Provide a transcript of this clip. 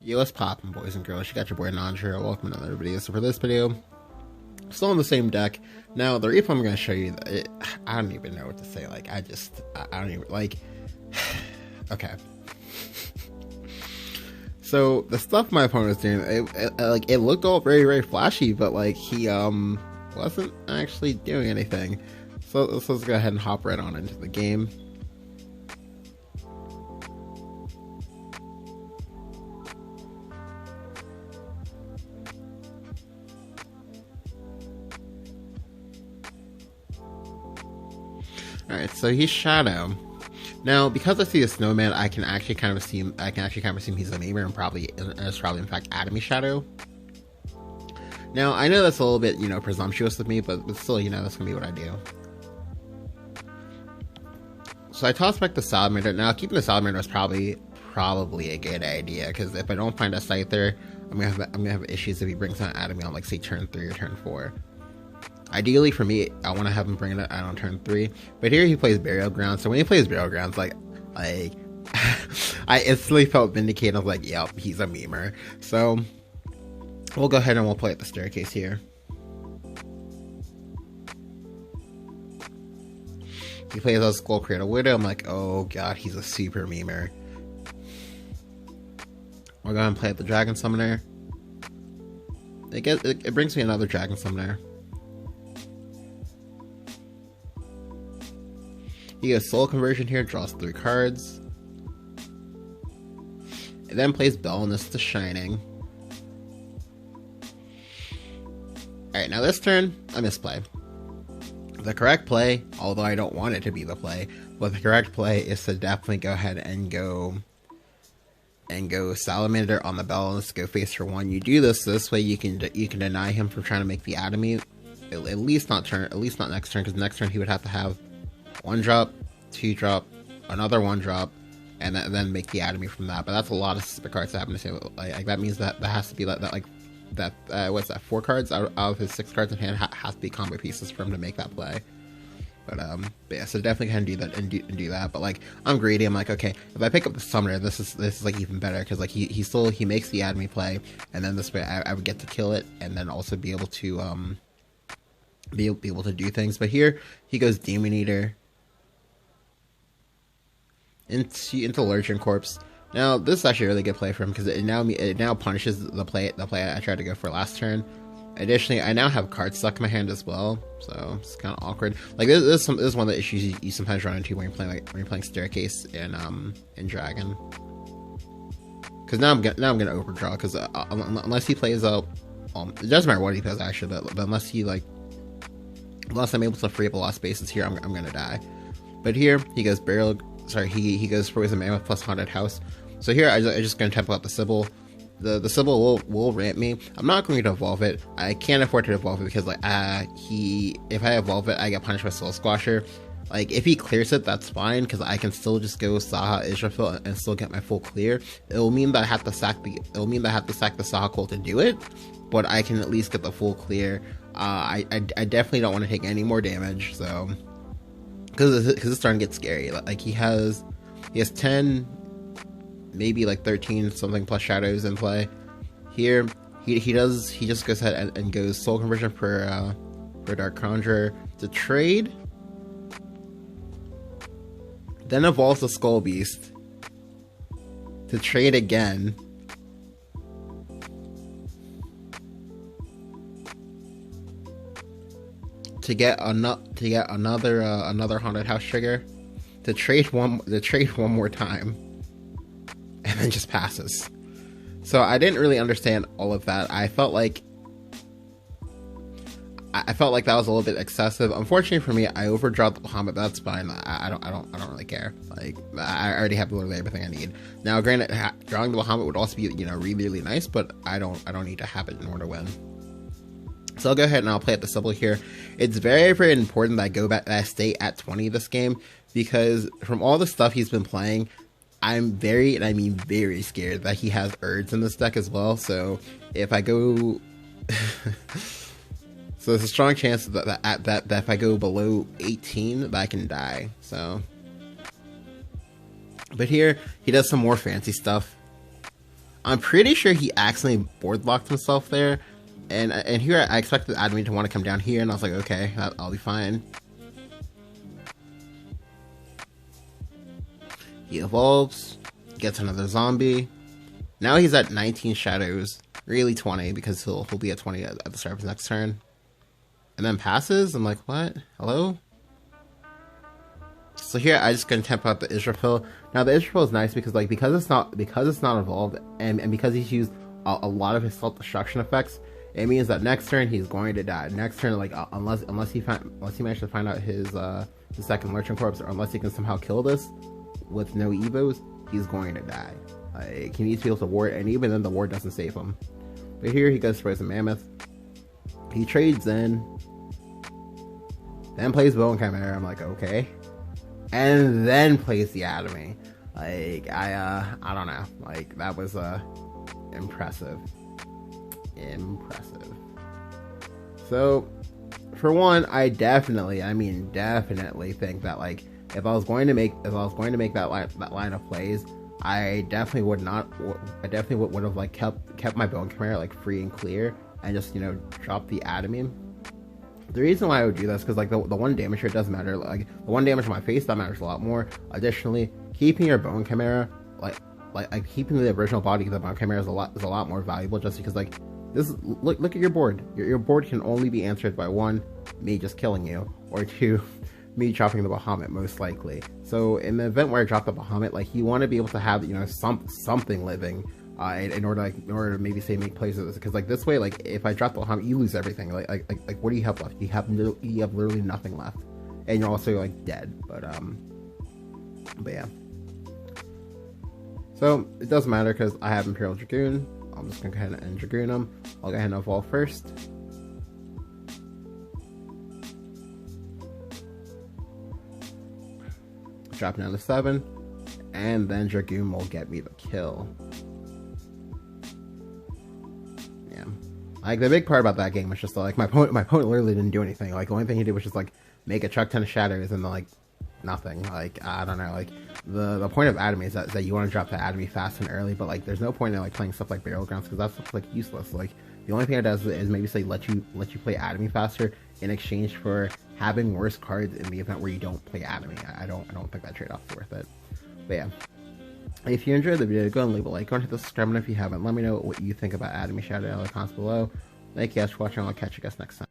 Yo, what's poppin', boys and girls? You got your boy Nandra. Welcome to another video. So for this video, still on the same deck. Now, the reason I'm going to show you, I don't even know what to say. Like, I don't even, like, okay. So, the stuff my opponent was doing, it looked all very, very flashy, but, like, he, wasn't actually doing anything. So, let's go ahead and hop right on into the game. Alright, so he's Shadow. Now, because I see a snowman, I can actually kind of assume he's a memer and probably in fact atomy Shadow. Now, I know that's a little bit, you know, presumptuous of me, but still, you know, that's gonna be what I do. So I toss back the Salamander. Now, keeping the Salamander is probably a good idea, because if I don't find a Scyther, I'm gonna have issues if he brings on atomy on, like, say turn 3 or turn 4. Ideally, for me, I want to have him bring it out on turn 3, but here he plays Burial Grounds. So when he plays Burial Grounds, like I instantly felt vindicated. I was like, yep, he's a memer. So we'll go ahead and we'll play at the staircase here. He plays a Skull Cradle Widow. I'm like, oh god, he's a super memer. We'll go ahead and play at the Dragon Summoner. It brings me another Dragon Summoner. He goes Soul Conversion here, draws 3 cards. And then plays Bellness to Shining. Alright, now this turn, I misplay. The correct play, although I don't want it to be the play, but the correct play is to definitely go ahead and go Salamander on the Bellness, go face for 1. You do this way you can deny him from trying to make the atomy. At least not next turn, because next turn he would have to have 1 drop, 2 drop, another 1 drop, and then make the atomy from that. But that's a lot of specific cards to happen to say. Like that means that has to be what's that? 4 cards out of his 6 cards in hand has to be combo pieces for him to make that play. But yeah, so definitely can do that and do that. But like, I'm greedy. I'm like, okay, if I pick up the Summoner, this is like even better, because like he makes the atomy play, and then this way I would get to kill it, and then also be able to be able to do things. But here he goes Demon Eater into Lurching Corpse. Now this is actually a really good play for him, because it now punishes the play I tried to go for last turn. Additionally, I now have cards stuck in my hand as well, so it's kind of awkward. Like this is one of the issues you sometimes run into when you're playing Staircase in Dragon. Because now I'm gonna overdraw, because unless he plays out, it doesn't matter what he plays actually, but unless I'm able to free up a lot of spaces here, I'm gonna die. But here he goes he goes Poison Mammoth plus Haunted House. So here I just gonna tempo out the Sybil. The Sybil will ramp me. I'm not going to evolve it. I can't afford to evolve it, because like if I evolve it, I get punished by Soul Squasher. Like if he clears it, that's fine, because I can still just go Saha Israfil and still get my full clear. It will mean that I have to sack the Saha Cult to do it, but I can at least get the full clear. I definitely don't want to take any more damage, so because it's starting to get scary. Like he has 10, maybe like 13 something plus shadows in play. Here he just goes ahead and goes Soul Conversion for Dark Conjurer to trade, then evolves the Skull Beast to trade again, to get another Haunted House trigger, to trade one more time, and then just passes. So I didn't really understand all of that. I felt like that was a little bit excessive. Unfortunately for me, I overdrawed the Bahamut, but that's fine. I don't really care. Like I already have literally everything I need. Now, granted, drawing the Bahamut would also be, you know, really, really nice, but I don't need to have it in order to win. So I'll go ahead and I'll play at the Sybil here. It's very, very important that I stay at 20 this game, because from all the stuff he's been playing, I'm very, and I mean very, scared that he has Urds in this deck as well. So if I go so there's a strong chance that if I go below 18 that I can die. So but here he does some more fancy stuff. I'm pretty sure he accidentally board locked himself there. And here I expected Atomy to want to come down here, and I was like, okay, I'll be fine. He evolves, gets another zombie. Now he's at 19 shadows, really 20, because he'll be at 20 at the start of his next turn. And then passes. I'm like, what? Hello? So here I just gonna temp out the Israfil. Now the Israfil is nice because it's not evolved, and because he's used a lot of his self-destruction effects. It means that next turn he's going to die. Next turn, like unless he manages to find out his second Lurching Corpse, or unless he can somehow kill this with no evos, he's going to die. Like, he needs to be able to ward, and even then the ward doesn't save him. But here he goes for his Mammoth. He trades in, then plays Bow and Chimera. I'm like, okay, and then plays the Atomy. Like I don't know. Like that was impressive. So for one, I definitely think that, like, if I was going to make that line of plays, I definitely would have like kept my Bow and Chimera like free and clear, and just, you know, drop the Atomy. The reason why I would do this, because like the one damage here doesn't matter. Like the one damage on my face, that matters a lot more. Additionally, keeping your Bow and Chimera, like keeping the original body of the Bow and Chimera is a lot more valuable, just because, like, this, look at your board. Your board can only be answered by, one, me just killing you, or two, me dropping the Bahamut, most likely. So in the event where I drop the Bahamut, like, you want to be able to have, you know, something living, in order to maybe say make plays with this, because like this way, like, if I drop the Bahamut, you lose everything. Like what do you have left? You have literally nothing left, and you're also like dead. But yeah. So it doesn't matter because I have Imperial Dragoon. I'm just gonna go ahead and Dragoon him. I'll go ahead and evolve first. Drop down to 7, and then Dragoon will get me the kill. Yeah, like the big part about that game was just like my opponent literally didn't do anything. Like the only thing he did was just like make a truck ton of shadows and then like nothing. Like I don't know. Like the point of Atomy is that you want to drop the Atomy fast and early, but like there's no point in like playing stuff like Burial Grounds, because that's like useless. Like the only thing it does is maybe say let you play Atomy faster in exchange for having worse cards in the event where you don't play Atomy. I don't think that trade-off is worth it. But yeah, if you enjoyed the video, go and leave a like, go and hit the subscribe button if you haven't. Let me know what you think about Atomy Shadow in the comments below. Thank you guys for watching. I'll catch you guys next time.